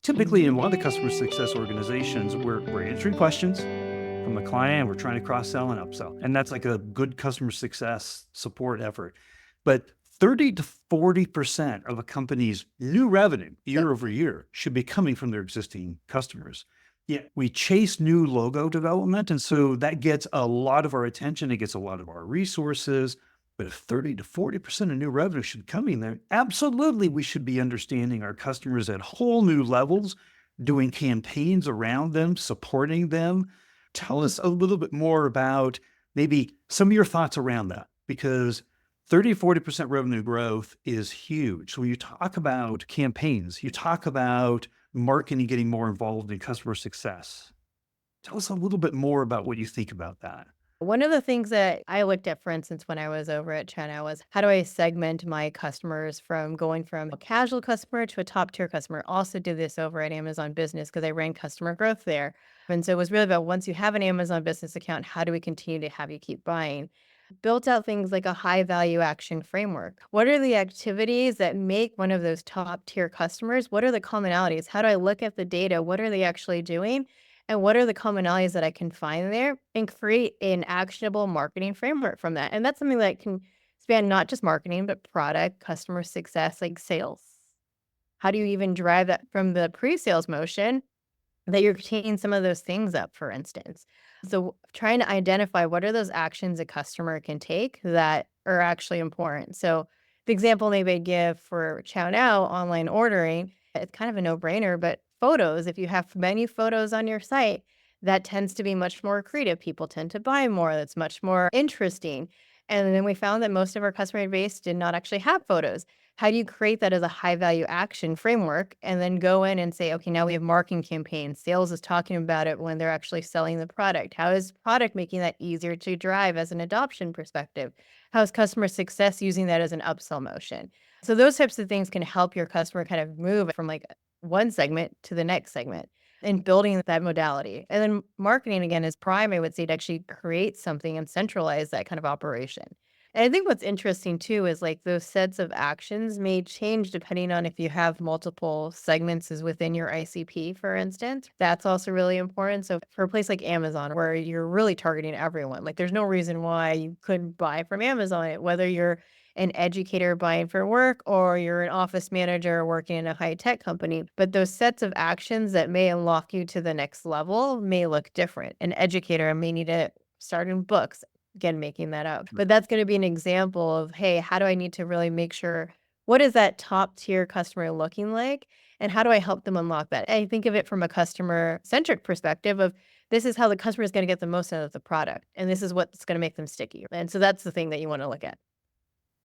Typically, in a lot of the customer success organizations, we're answering questions from the client. We're trying to cross sell and upsell. And that's like a good customer success support effort. But 30 to 40% of a company's new revenue year over year should be coming from their existing customers. Yeah, we chase new logo development. And so that gets a lot of our attention. It gets a lot of our resources. But if 30 to 40% of new revenue should come in there, absolutely we should be understanding our customers at whole new levels, doing campaigns around them, supporting them. Tell us a little bit more about maybe some of your thoughts around that, because 30, 40% revenue growth is huge. So when you talk about campaigns, you talk about marketing getting more involved in customer success. Tell us a little bit more about what you think about that. One of the things that I looked at, for instance, when I was over at China was how do I segment my customers from going from a casual customer to a top tier customer? Also did this over at Amazon Business because I ran customer growth there. And so it was really about once you have an Amazon Business account, how do we continue to have you keep buying? Built out things like a high value action framework. What are the activities that make one of those top tier customers? What are the commonalities? How do I look at the data? What are they actually doing? And what are the commonalities that I can find there and create an actionable marketing framework from that? And that's something that can span not just marketing, but product, customer success, like sales. How do you even drive that from the pre sales motion that you're teeing some of those things up, for instance? So, trying to identify what are those actions a customer can take that are actually important. So, the example maybe I'd give for Chow Now online ordering, it's kind of a no brainer, but photos, if you have many photos on your site, that tends to be much more creative. People tend to buy more, that's much more interesting. And then we found that most of our customer base did not actually have photos. How do you create that as a high value action framework and then go in and say, okay, now we have marketing campaigns. Sales is talking about it when they're actually selling the product. How is product making that easier to drive as an adoption perspective? How is customer success using that as an upsell motion? So those types of things can help your customer kind of move from like one segment to the next segment and building that modality. And then marketing again is prime, I would say, to actually create something and centralize that kind of operation. And I think what's interesting too is like those sets of actions may change depending on if you have multiple segments is within your ICP, for instance. That's also really important. So for a place like Amazon, where you're really targeting everyone, like there's no reason why you couldn't buy from Amazon, whether you're an educator buying for work or you're an office manager working in a high tech company. But those sets of actions that may unlock you to the next level may look different. An educator may need to start in books. Again, making that up. But that's going to be an example of, hey, how do I need to really make sure what is that top tier customer looking like? And how do I help them unlock that? I think of it from a customer centric perspective of this is how the customer is going to get the most out of the product. And this is what's going to make them sticky. And so that's the thing that you want to look at.